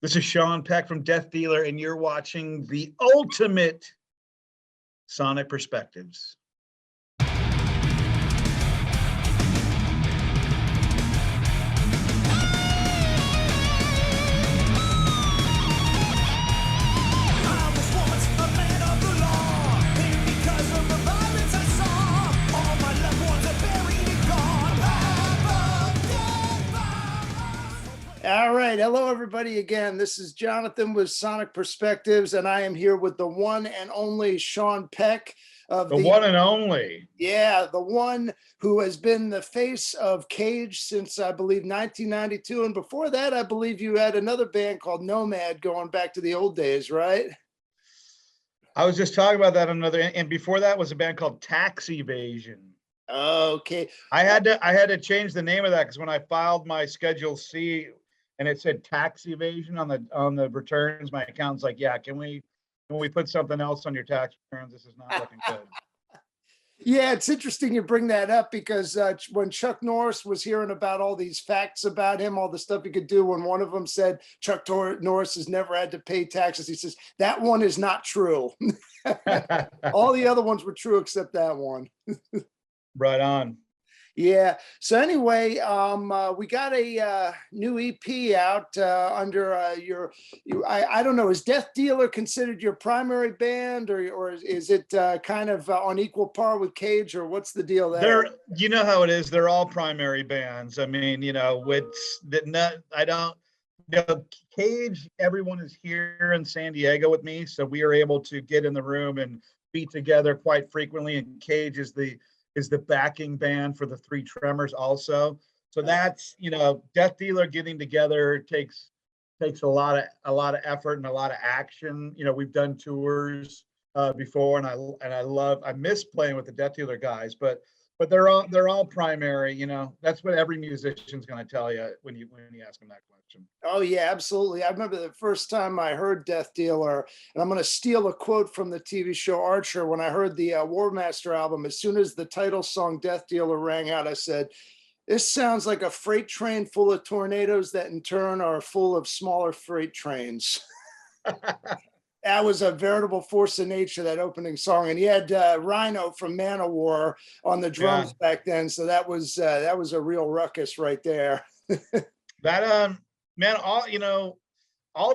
This is Sean Peck from Death Dealer, and you're watching the ultimate Sonic Perspectives. All right. Hello, everybody. Again, this is Jonathan with Sonic Perspectives, and I am here with the one and only Sean Peck of The one and only. Yeah, the one who has been the face of Cage since, I believe, 1992. And before that, I believe you had another band called Nomad going back to the old days, right? I was just talking about that and before that was a band called Tax Evasion. Okay. I had to change the name of that because when I filed my Schedule C and it said tax evasion on the returns, my accountant's like, yeah, can we put something else on your tax returns? This is not looking good. Yeah, it's interesting you bring that up because when Chuck Norris was hearing about all these facts about him, all the stuff he could do, when one of them said Chuck Norris has never had to pay taxes, he says, that one is not true. All the other ones were true except that one. Right on. Yeah. So anyway, we got a new EP out under I don't know, is Death Dealer considered your primary band, or is it kind of on equal par with Cage, or what's the deal there? You know how it is. They're all primary bands. I mean, it's that not. I don't. Cage. Everyone is here in San Diego with me, so we are able to get in the room and be together quite frequently. And Cage is the backing band for the Three Tremors also. So that's, Death Dealer getting together takes a lot of effort and a lot of action. We've done tours before, and I miss playing with the Death Dealer guys, but they're all primary. That's what every musician's going to tell you when you ask them that question. Oh yeah, absolutely. I remember the first time I heard Death Dealer, and I'm going to steal a quote from the TV show Archer. When I heard the War Master album, as soon as the title song Death Dealer rang out, I said, this sounds like a freight train full of tornadoes that in turn are full of smaller freight trains. That was a veritable force of nature, that opening song. And he had Rhino from Manowar on the drums back then. So that was a real ruckus right there. That man, all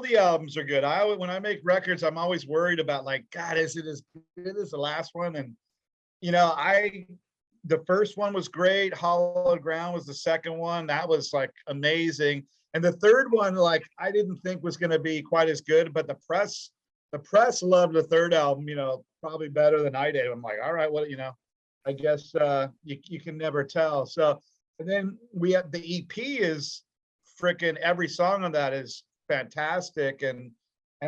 the albums are good. When I make records, I'm always worried about, like, God, is it as good as the last one? And the first one was great. Hollow Ground was the second one. That was like amazing. And the third one, like, I didn't think was going to be quite as good, but the press loved the third album, probably better than I did. I'm like, all right, well, I guess you can never tell. So, and then we have the EP is freaking, every song on that is fantastic, and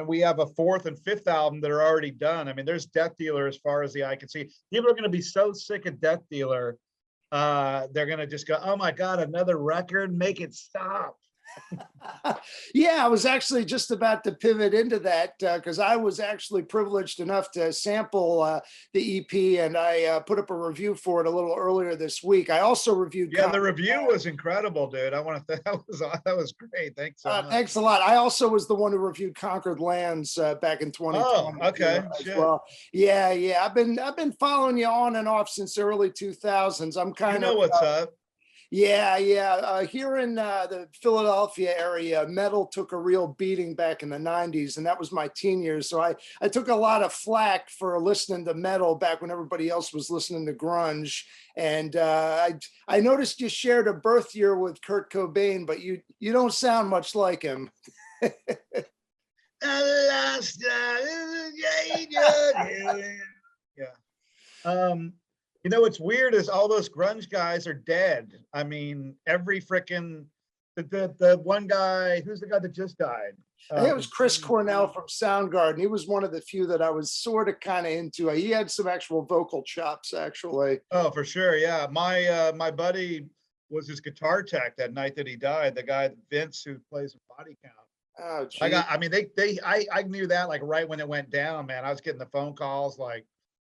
we have a fourth and fifth album that are already done. I mean, there's Death Dealer as far as the eye can see. People are going to be so sick of Death Dealer, they're going to just go, oh my God, another record, make it stop. Yeah, I was actually just about to pivot into that because I was actually privileged enough to sample the EP, and I put up a review for it a little earlier this week. I also reviewed. Yeah, the review was incredible, dude. That was great. Thanks so much. Thanks a lot. I also was the one who reviewed Conquered Lands back in 2020. Oh, okay. As well. Yeah. I've been following you on and off since the early 2000s. I'm kind of what's up. Yeah. Here in the Philadelphia area, metal took a real beating back in the 90s, and that was my teen years. So I took a lot of flack for listening to metal back when everybody else was listening to grunge. And I noticed you shared a birth year with Kurt Cobain, but you don't sound much like him. Yeah. What's weird is all those grunge guys are dead. I mean, every freaking the one guy, who's the guy that just died? I think it was Chris Cornell from Soundgarden. He was one of the few that I was sort of kind of into. He had some actual vocal chops, actually. Oh, for sure. Yeah. My buddy was his guitar tech that night that he died. The guy, Vince, who plays Body Count. Oh, geez. I knew that like right when it went down, man. I was getting the phone calls, like,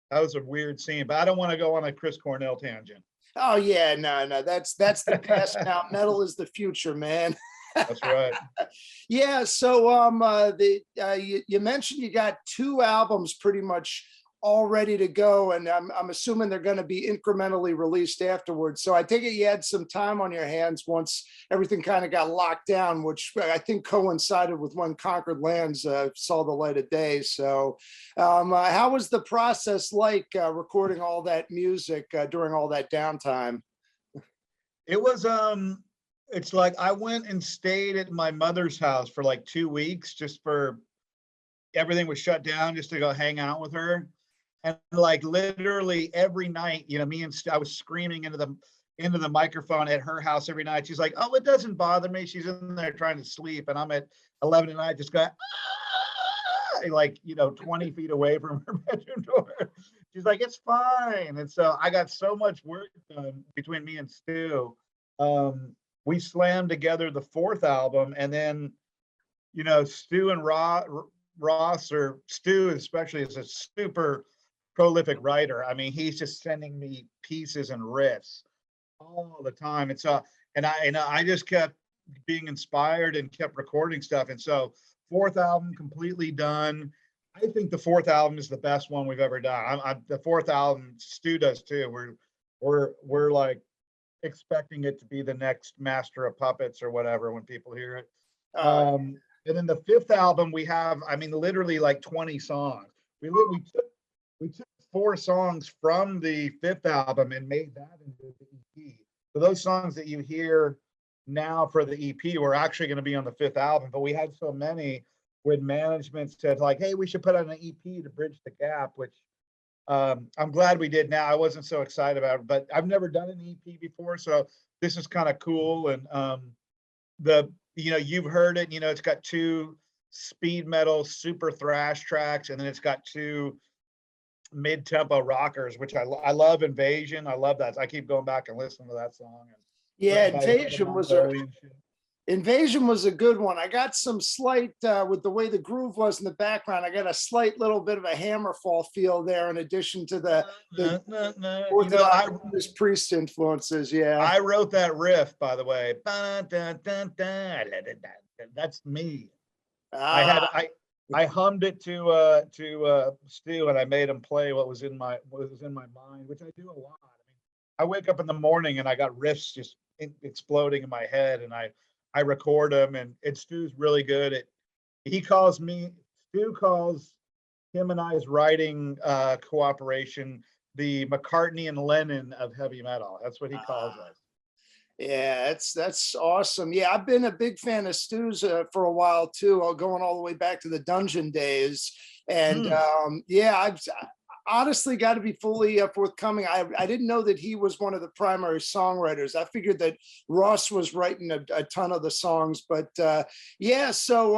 that was a weird scene, but I don't want to go on a Chris Cornell tangent. Oh yeah, no, that's the past now. Metal is the future, man. That's right. Yeah, so you mentioned you got 2 albums pretty much all ready to go, and I'm assuming they're going to be incrementally released afterwards. So I take it you had some time on your hands once everything kind of got locked down, which I think coincided with when Conquered Lands saw the light of day. So how was the process like recording all that music during all that downtime? It was it's like I went and stayed at my mother's house for like 2 weeks, just for everything was shut down, just to go hang out with her. And like literally every night, you know, I was screaming into the microphone at her house every night. She's like, "Oh, it doesn't bother me." She's in there trying to sleep, and I'm at 11 at night, just going, like, you know, 20 feet away from her bedroom door. She's like, "It's fine." And so I got so much work done between me and Stu. We slammed together the 4th album, and then, you know, Stu and Ross, or Stu especially, is a super prolific writer. I mean, he's just sending me pieces and riffs all the time. And so, and I just kept being inspired and kept recording stuff. And so 4th album completely done. I think the 4th album is the best one we've ever done. The 4th album, Stu does too. We're like expecting it to be the next Master of Puppets or whatever when people hear it. And then the 5th album, we have, I mean, literally like 20 songs. We took 4 songs from the 5th album and made that into the EP. So those songs that you hear now for the EP were actually going to be on the 5th album, but we had so many when management said like, "Hey, we should put on an EP to bridge the gap," which I'm glad we did now. I wasn't so excited about it, but I've never done an EP before, so this is kind of cool. And you know, you've heard it, you know, it's got 2 speed metal super thrash tracks, and then it's got 2 mid-tempo rockers, which I love. Invasion, I love that. I keep going back and listening to that song. Yeah, Invasion was a good one. I got some slight, with the way the groove was in the background, I got a slight little bit of a Hammerfall feel there, in addition to the Orthodox Priest influences. Yeah, I wrote that riff, by the way. That's me. I hummed it to Stu, and I made him play what was in my mind, which I do a lot. I mean, I wake up in the morning and I got riffs just exploding in my head, and I record them. And Stu's really good at. Stu calls him and I's writing cooperation the McCartney and Lennon of heavy metal. That's what he calls us. Yeah, that's awesome. Yeah, I've been a big fan of Stu's for a while too, going all the way back to the Dungeon days. And yeah, I've honestly got to be fully forthcoming. I didn't know that he was one of the primary songwriters. I figured that Ross was writing a ton of the songs, but yeah. So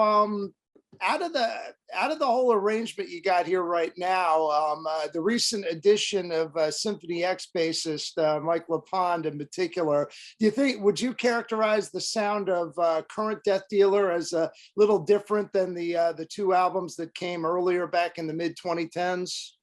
out of the whole arrangement you got here right now, the recent addition of Symphony X bassist Mike Lepond in particular, would you characterize the sound of current Death Dealer as a little different than the 2 albums that came earlier back in the mid 2010s?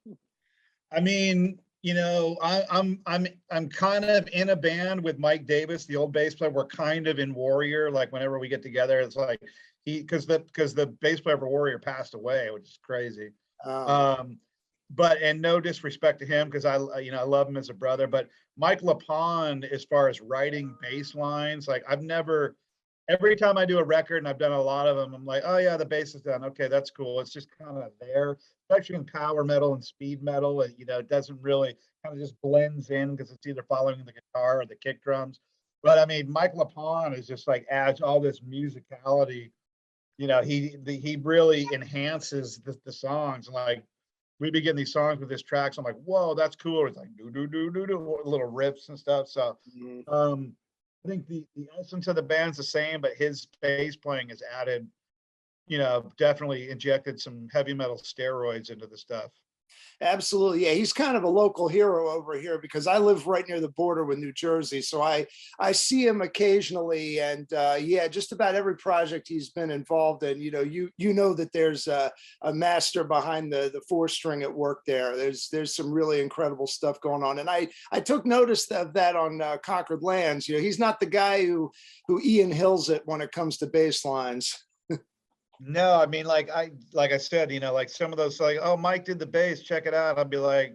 I mean, you know, I'm kind of in a band with Mike Davis, the old bass player. We're kind of in Warrior. Like whenever we get together, it's like because the bass player for Warrior passed away, which is crazy. But, and no disrespect to him, because I love him as a brother, but Mike Lepond, as far as writing bass lines, like every time I do a record, and I've done a lot of them, I'm like, oh yeah, the bass is done. Okay, that's cool. It's just kind of there, especially in power metal and speed metal. You know, it doesn't really, kind of just blends in because it's either following the guitar or the kick drums. But I mean, Mike Lepond is just like adds all this musicality. You know, he really enhances the songs. Like we begin these songs with this tracks. I'm like, whoa, that's cool. It's like do little riffs and stuff. So I think the essence of the band's the same, but his bass playing has added, you know, definitely injected some heavy metal steroids into the stuff. Absolutely. Yeah, he's kind of a local hero over here because I live right near the border with New Jersey. So I see him occasionally, and yeah, just about every project he's been involved in, you know that there's a master behind the four string at work there. There's some really incredible stuff going on. And I took notice of that on Conquered Lands. He's not the guy who Ian Hills it when it comes to bass lines. No, I mean, like I said, like some of those, like, oh, Mike did the bass, check it out. I'd be like,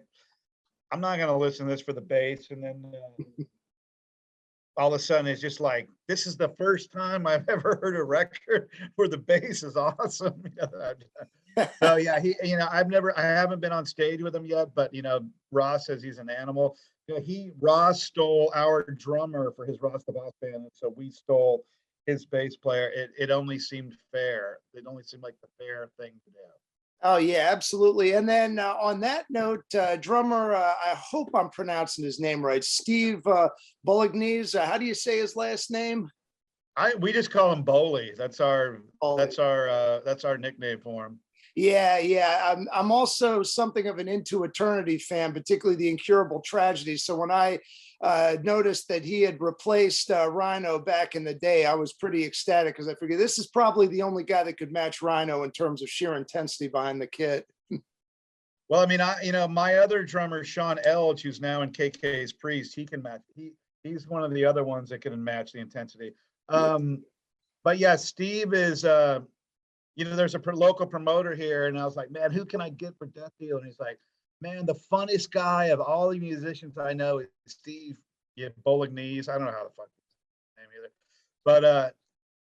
I'm not gonna listen to this for the bass, and then all of a sudden it's just like, this is the first time I've ever heard a record where the bass is awesome. So yeah, I haven't been on stage with him yet, but Ross says he's an animal. Ross stole our drummer for his Ross the Boss band, and so we stole his bass player. It only seemed fair. It only seemed like the fair thing to do. Oh yeah, absolutely. And then on that note, drummer, I hope I'm pronouncing his name right, Steve Bolognese. How do you say his last name? We just call him Bowley. That's our Bowley. that's our nickname for him. Yeah. I'm also something of an Into Eternity fan, particularly the Incurable Tragedy. So when I noticed that he had replaced Rhino back in the day, I was pretty ecstatic because I figured this is probably the only guy that could match Rhino in terms of sheer intensity behind the kit. Well, I mean, my other drummer, Sean Elge, who's now in KK's Priest, he can match. He's one of the other ones that can match the intensity. But yeah, Steve is, there's a local promoter here, and I was like, man, who can I get for Death Deal? And he's like, man, the funnest guy of all the musicians I know is Steve Bolognese. I don't know how the fuck his name either. But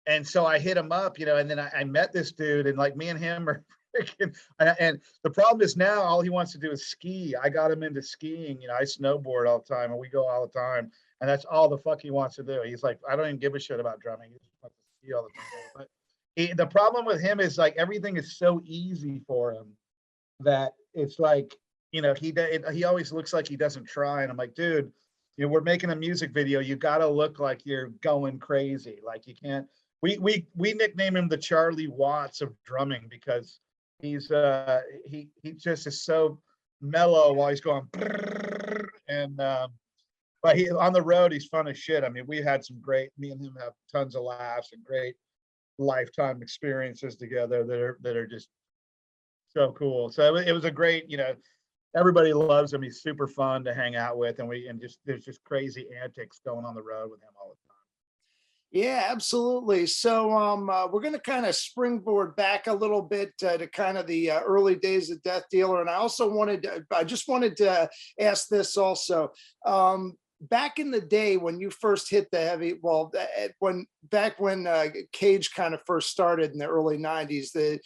and so I hit him up, and then I met this dude, and like me and him are freaking, and the problem is now all he wants to do is ski. I got him into skiing, I snowboard all the time, and we go all the time, and that's all the fuck he wants to do. He's like, I don't even give a shit about drumming. He just wants to ski all the time. But the problem with him is like everything is so easy for him that it's like, he always looks like he doesn't try, and I'm like, dude, we're making a music video. You got to look like you're going crazy. Like you can't. We nickname him the Charlie Watts of drumming because he's he just is so mellow while he's going, and but he on the road he's fun as shit. I mean, we had me and him have tons of laughs and great lifetime experiences together that are just so cool. So it was a great, everybody loves him. He's super fun to hang out with, and there's just crazy antics going on the road with him all the time. Yeah, absolutely. So we're going to kind of springboard back a little bit to kind of the early days of Death Dealer, and I just wanted to ask this also. Back in the day when you first hit the heavy, when Cage kind of first started in the early '90s,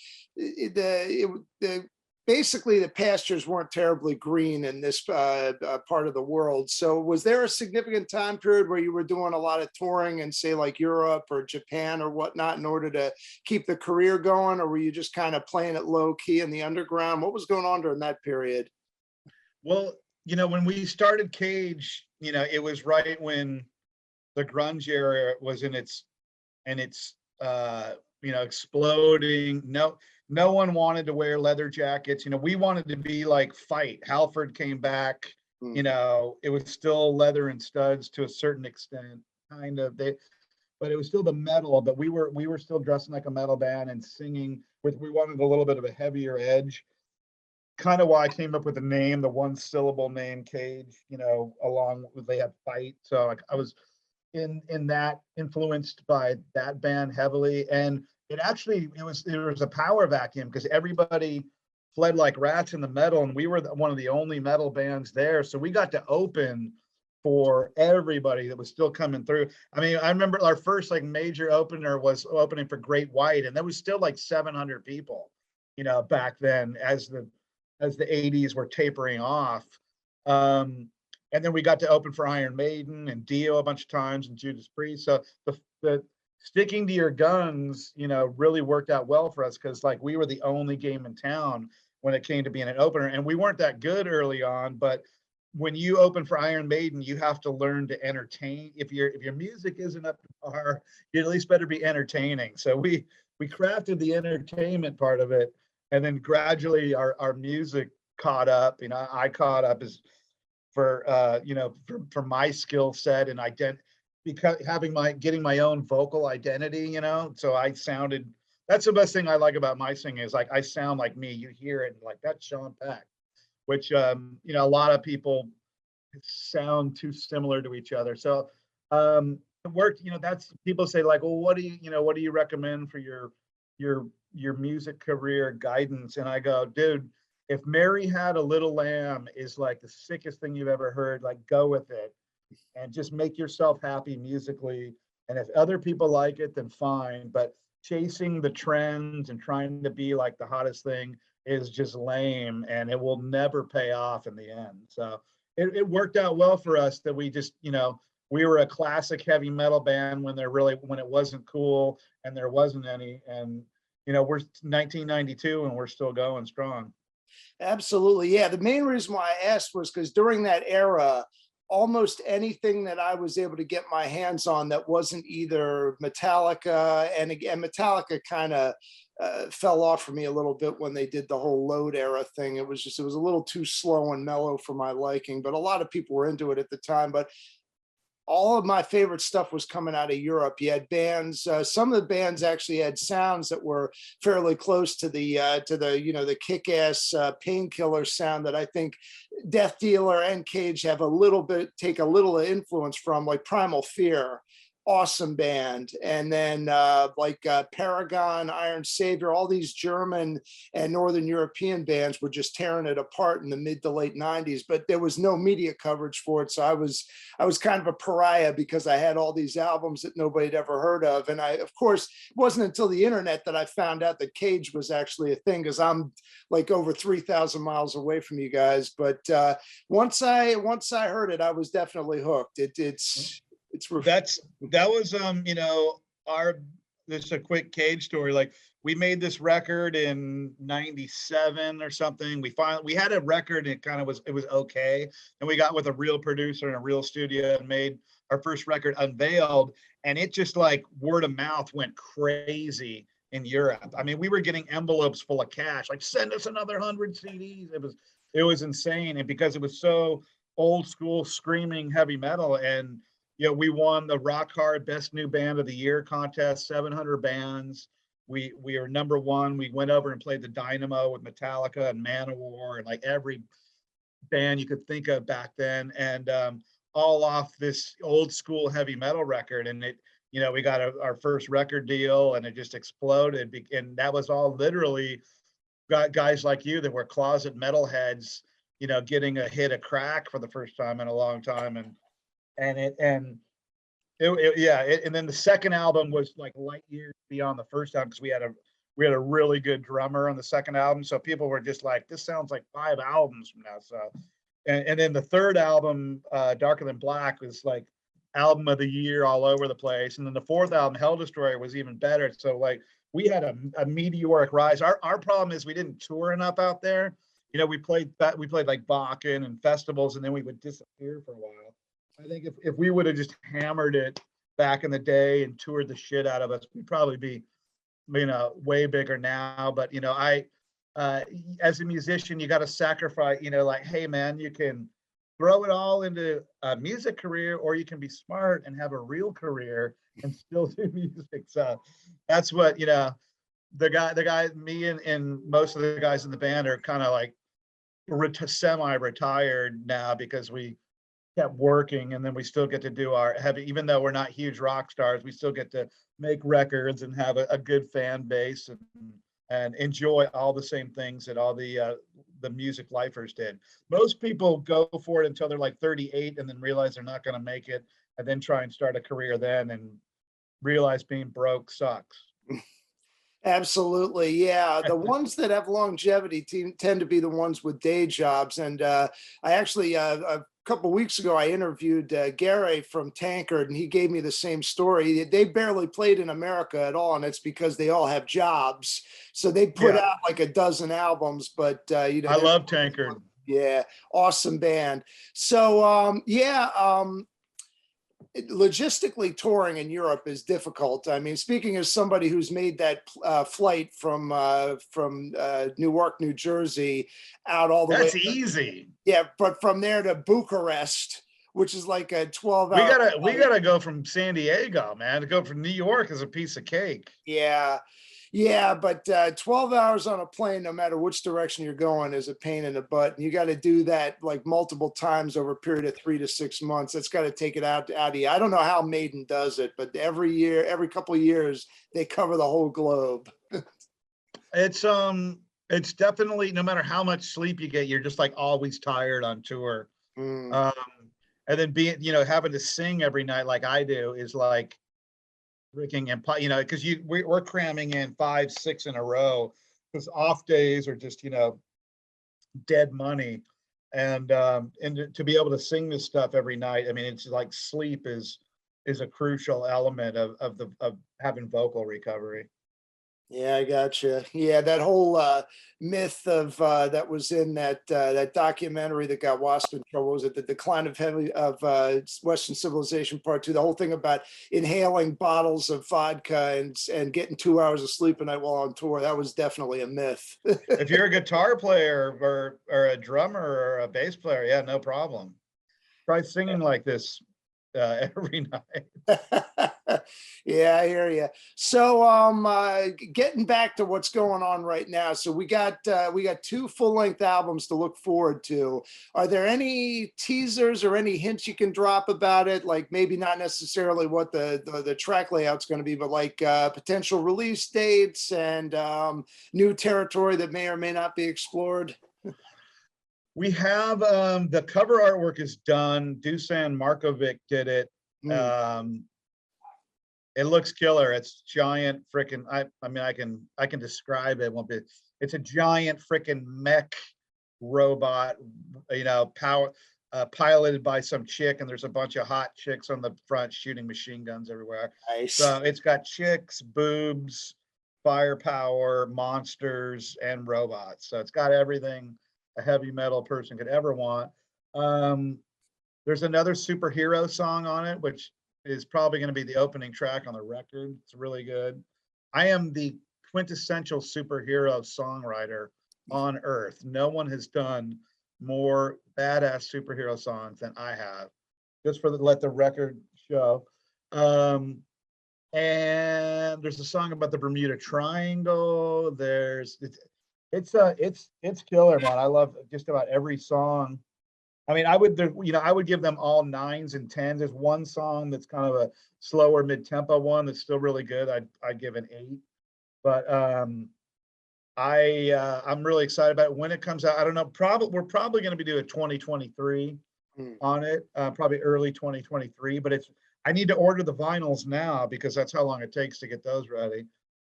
basically the pastures weren't terribly green in this part of the world. So was there a significant time period where you were doing a lot of touring in, say, like Europe or Japan or whatnot in order to keep the career going, or were you just kind of playing it low key in the underground? What was going on during that period? Well, when we started Cage, it was right when the grunge era was in its exploding. No one wanted to wear leather jackets. We wanted to be like Fight. Halford came back. It was still leather and studs to a certain extent, kind of. But it was still the metal. But we were still dressing like a metal band and singing we wanted a little bit of a heavier edge. Kind of why I came up with the name, the one syllable name Cage. Along with they had Fight. So I was in that influenced by that band heavily, and there was a power vacuum because everybody fled like rats in the metal, and we were one of the only metal bands there, so we got to open for everybody that was still coming through. I mean, I remember our first like major opener was opening for Great White, and there was still like 700 people back then as the 80s were tapering off. And then we got to open for Iron Maiden and Dio a bunch of times and Judas Priest. So the sticking to your guns, really worked out well for us because like we were the only game in town when it came to being an opener, and we weren't that good early on. But when you open for Iron Maiden, you have to learn to entertain. If your music isn't up to par, you at least better be entertaining. So we crafted the entertainment part of it, and then gradually our music caught up. You know, I caught up as for you know, for my skill set and because getting my own vocal identity, you know. So I sounded, that's the best thing I like about my singing, is like I sound like me. You hear it and like, that's Sean Peck, which you know, a lot of people sound too similar to each other. So it worked, you know. That's, people say like, well, what do you recommend for your music career guidance? And I go, dude, if Mary Had a Little Lamb is like the sickest thing you've ever heard, like go with it and just make yourself happy musically. And if other people like it, then fine. But chasing the trends and trying to be like the hottest thing is just lame, and it will never pay off in the end. So it worked out well for us that we just, you know, we were a classic heavy metal band when it wasn't cool and there wasn't any. And, you know, we're 1992 and we're still going strong. Absolutely. Yeah. The main reason why I asked was because during that era, almost anything that I was able to get my hands on that wasn't either Metallica, and again, Metallica kind of fell off for me a little bit when they did the whole Load era thing. It was a little too slow and mellow for my liking, but a lot of people were into it at the time. But all of my favorite stuff was coming out of Europe. You had bands, some of the bands actually had sounds that were fairly close to the you know, the kick-ass Painkiller sound that I think Death Dealer and Cage have take a little influence from, like Primal Fear. Awesome band. And then Paragon, Iron Savior, all these German and Northern European bands were just tearing it apart in the mid to late 90s, but there was no media coverage for it. So I was kind of a pariah because I had all these albums that nobody had ever heard of. And of course, it wasn't until the internet that I found out that Cage was actually a thing, because I'm like over 3,000 miles away from you guys. But once I heard it, I was definitely hooked. That was you know, this is a quick Cage story. Like, we made this record in 97 or something. We had a record and it was okay. And we got with a real producer in a real studio and made our first record, Unveiled. And it just, like, word of mouth went crazy in Europe. I mean, we were getting envelopes full of cash, like, send us another 100 CDs. It was insane. And because it was so old school screaming heavy metal, and you know, we won the Rock Hard Best New Band of the Year contest, 700 bands. We are number one. We went over and played the Dynamo with Metallica and Manowar and like every band you could think of back then, and all off this old school heavy metal record. And it, you know, we got our first record deal, and it just exploded. And that was all literally guys like you that were closet metalheads, you know, getting a hit of crack for the first time in a long time. And then the second album was like light years beyond the first album, because we had a really good drummer on the second album. So people were just like, this sounds like 5 albums from now. So, and then the third album, Darker Than Black, was like album of the year all over the place. And then the fourth album, Hell Destroyer, was even better. So like, we had a meteoric rise. Our problem is we didn't tour enough out there. You know, we played like Bakken and festivals, and then we would disappear for a while. I think if we would have just hammered it back in the day and toured the shit out of us, we'd probably be, you know, way bigger now. But, you know, as a musician, you got to sacrifice, you know, like, hey man, you can throw it all into a music career, or you can be smart and have a real career and still do music. So that's what, you know, me and most of the guys in the band are kind of like semi-retired now, because we kept working, and then we still get to do our heavy, even though we're not huge rock stars, we still get to make records and have a good fan base and enjoy all the same things that all the music lifers did. Most people go for it until they're like 38 and then realize they're not going to make it, and then try and start a career then and realize being broke sucks. Absolutely. Yeah. The ones that have longevity tend to be the ones with day jobs. And I actually, a couple of weeks ago, I interviewed Gary from Tankard, and he gave me the same story. They barely played in America at all, and it's because they all have jobs. So they put out like a dozen albums, but you know, I love Tankard. Yeah, awesome band. So logistically touring in Europe is difficult. I mean, speaking as somebody who's made that flight from Newark, New Jersey, out all the way. That's easy. Yeah, but from there to Bucharest, which is like a 12-hour. We gotta go from San Diego, man. To go from New York is a piece of cake. Yeah. Yeah, but 12 hours on a plane, no matter which direction you're going, is a pain in the butt. And you got to do that like multiple times over a period of 3 to 6 months. That's got to take it out of you. I don't know how Maiden does it, but every year, every couple of years, they cover the whole globe. It's definitely, no matter how much sleep you get, you're just like always tired on tour. And then having to sing every night like I do is like freaking, and because we're cramming in 5, 6 in a row, because off days are just dead money, and to be able to sing this stuff every night, I mean, it's like sleep is a crucial element of having vocal recovery. Yeah, I gotcha. Yeah, that whole myth of that was in that documentary that got Wasp in trouble. Was it The Decline of Western Civilization Part 2? The whole thing about inhaling bottles of vodka and getting 2 hours of sleep a night while on tour. That was definitely a myth. If you're a guitar player or a drummer or a bass player, yeah, no problem. Try singing like this every night. Yeah, I hear you. So getting back to what's going on right now, so we got 2 full-length albums to look forward to. Are there any teasers or any hints you can drop about it? Like maybe not necessarily what the track layout's going to be, but like potential release dates and new territory that may or may not be explored? We have the cover artwork is done. Dusan Markovic did it. It looks killer. It's giant freaking. I mean, I can describe it. It's a giant freaking mech robot. Piloted by some chick, and there's a bunch of hot chicks on the front shooting machine guns everywhere. Nice. So it's got chicks, boobs, firepower, monsters, and robots. So it's got everything a heavy metal person could ever want. There's another superhero song on it, which is probably going to be the opening track on the record. It's really good. I am the quintessential superhero songwriter on earth. No one has done more badass superhero songs than I have, just let the record show. And there's a song about the Bermuda Triangle. It's killer, man. I love just about every song. I mean, I would give them all 9s and 10s. There's one song that's kind of a slower mid-tempo one that's still really good. I'd give an 8. But I'm really excited about it when it comes out. I don't know. We're probably going to be doing 2023 on it, probably early 2023. But I need to order the vinyls now because that's how long it takes to get those ready.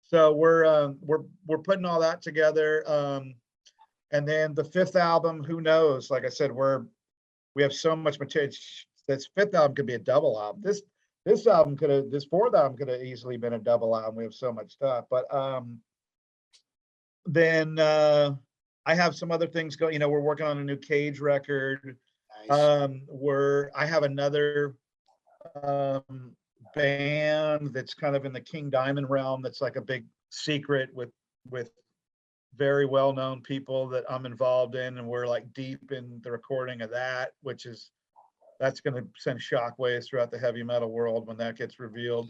So we're putting all that together. And then the 5th album, who knows? Like I said, we have so much material. This 5th album could be a double album. This 4th album could have easily been a double album. We have so much stuff. But then I have some other things going. We're working on a new Cage record. Nice. I have another band that's kind of in the King Diamond realm. That's like a big secret with very well-known people that I'm involved in, and we're like deep in the recording of that, that's going to send shockwaves throughout the heavy metal world when that gets revealed.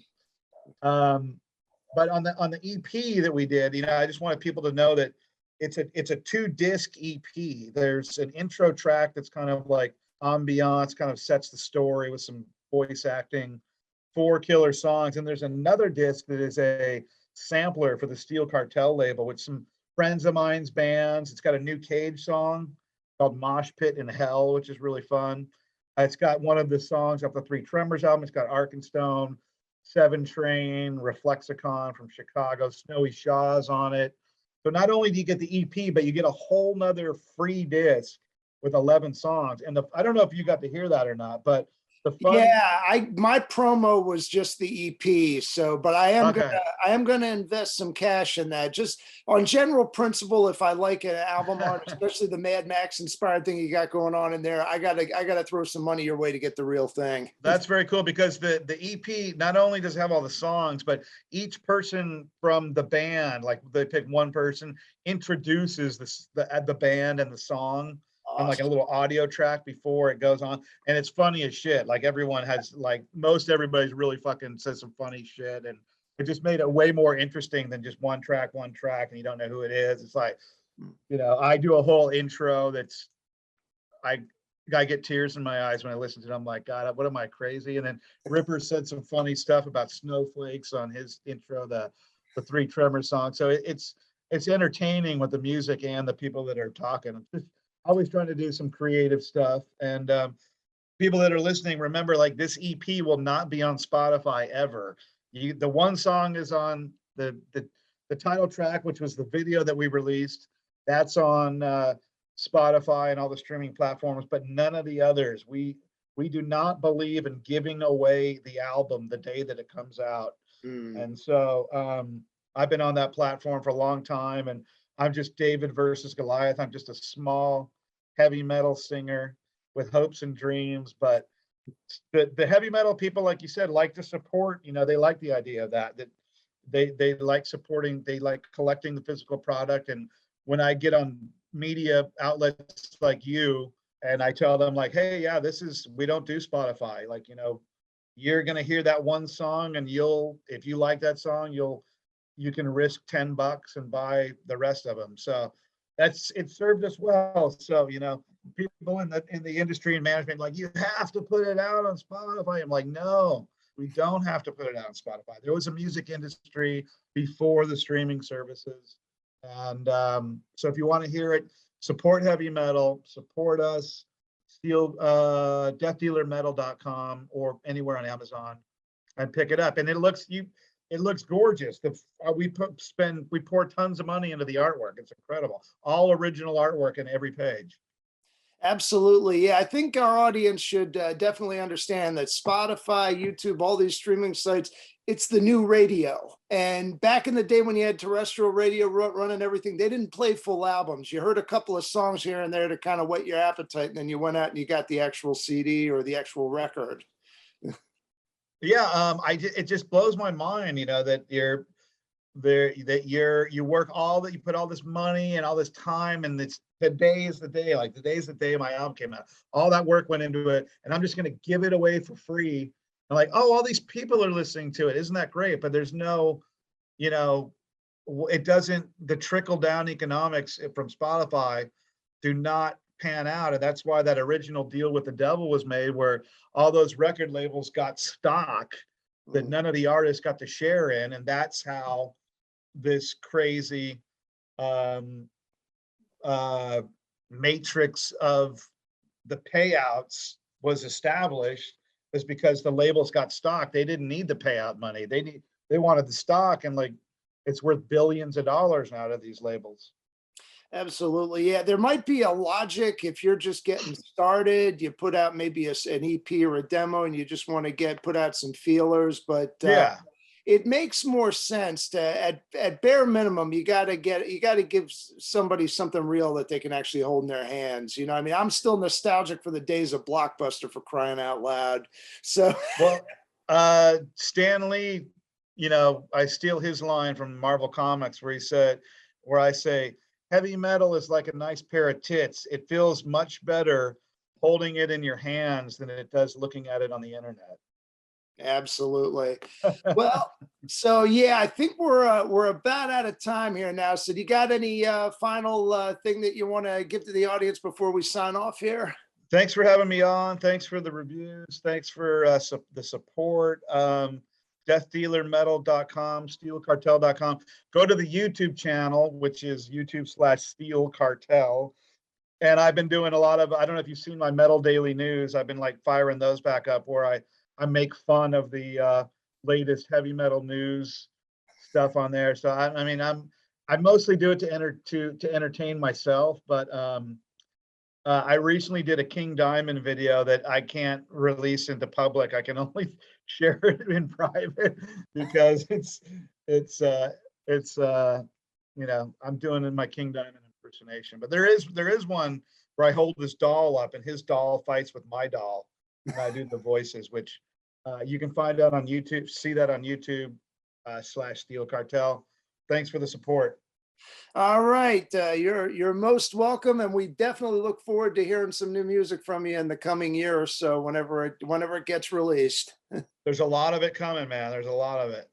But on the EP that we did, I just wanted people to know that it's a 2-disc EP. There's an intro track that's kind of like ambiance, kind of sets the story with some voice acting, 4 killer songs, and there's another disc that is a sampler for the Steel Cartel label with some friends of mine's bands. It's got a new Cage song called Mosh Pit in Hell, which is really fun. It's got one of the songs off the 3 Tremors album. It's got Arkenstone, 7 Train, Reflexicon from Chicago, Snowy Shaw's on it. So not only do you get the EP, but you get a whole nother free disc with 11 songs. And I don't know if you got to hear that or not, but The fun. Yeah, my promo was just the EP. So, but I am gonna invest some cash in that. Just on general principle, if I like an album art, especially the Mad Max inspired thing you got going on in there, I gotta throw some money your way to get the real thing. That's very cool, because the EP not only does it have all the songs, but each person from the band, like they pick one person, introduces the band and the song on like a little audio track before it goes on. And it's funny as shit. Like everyone has, like most everybody's really fucking says some funny shit, and it just made it way more interesting than just one track and you don't know who it is. It's like, you know, I do a whole intro that's, I get tears in my eyes when I listen to it. I'm like, God, what am I, crazy? And then Ripper said some funny stuff about snowflakes on his intro, the Three Tremors song. So it's entertaining with the music and the people that are talking. I'm just always trying to do some creative stuff. And people that are listening, remember, like, this EP will not be on Spotify ever. The one song is on the title track, which was the video that we released. That's on Spotify and all the streaming platforms, but none of the others. We do not believe in giving away the album the day that it comes out. And so I've been on that platform for a long time, and I'm just David versus Goliath. I'm just a small heavy metal singer with hopes and dreams. But the heavy metal people, like you said, like to support. You know, they like the idea of that they like supporting, they like collecting the physical product. And when I get on media outlets like you, and I tell them, like, hey, yeah, we don't do Spotify. Like, you know, you're gonna hear that one song, and if you like that song, you can risk $10 and buy the rest of them. So it served us well. So, you know, people in the industry and management, like, you have to put it out on Spotify. I'm like, no, we don't have to put it out on Spotify. There was a music industry before the streaming services. And so if you want to hear it, support heavy metal, support us, deathdealermetal.com or anywhere on Amazon, and pick it up. And it looks gorgeous. We pour tons of money into the artwork. It's incredible. All original artwork in every page. Absolutely. Yeah, I think our audience should definitely understand that Spotify, YouTube, all these streaming sites, it's the new radio. And back in the day when you had terrestrial radio running everything, they didn't play full albums. You heard a couple of songs here and there to kind of whet your appetite, and then you went out and you got the actual CD or the actual record. Yeah, it just blows my mind, you know, that you put all this money and all this time, and today's the day my album came out. All that work went into it, and I'm just going to give it away for free. And like, oh, all these people are listening to it. Isn't that great? But there's no, you know, the trickle down economics from Spotify do not pan out. And that's why that original deal with the devil was made, where all those record labels got stock that none of the artists got to share in. And that's how this crazy matrix of the payouts was established, is because the labels got stock. They didn't need the payout money. They wanted the stock, and like, it's worth billions of dollars now to these labels. Absolutely. Yeah, there might be a logic if you're just getting started, you put out maybe an EP or a demo, and you just want to put out some feelers. But yeah, it makes more sense to, at bare minimum, you got to give somebody something real that they can actually hold in their hands. You know, I mean, I'm still nostalgic for the days of Blockbuster, for crying out loud. So, well, Stan Lee, you know, I steal his line from Marvel Comics, where I say, heavy metal is like a nice pair of tits. It feels much better holding it in your hands than it does looking at it on the internet. Absolutely. Well, so yeah, I think we're about out of time here now. So do you got any final thing that you want to give to the audience before we sign off here? Thanks for having me on. Thanks for the reviews. Thanks for the support. deathdealermetal.com, steelcartel.com. Go to the YouTube channel, which is YouTube/Steel Cartel. And I've been doing a lot of, I don't know if you've seen my Metal Daily News. I've been like firing those back up, where I make fun of the latest heavy metal news stuff on there. So I mean, I mostly do it to entertain myself, but I recently did a King Diamond video that I can't release into public. I can only share it in private because it's you know, I'm doing my King Diamond impersonation. But there is one where I hold this doll up and his doll fights with my doll, and I do the voices, which you can find out on YouTube. See that on YouTube / Steel Cartel. Thanks for the support. All right, you're most welcome, and we definitely look forward to hearing some new music from you in the coming year or so, whenever it gets released. There's a lot of it coming, man. There's a lot of it.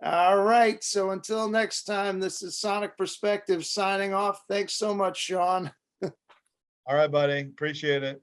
All right, so until next time, this is Sonic Perspective signing off. Thanks so much, Sean. All right, buddy. Appreciate it.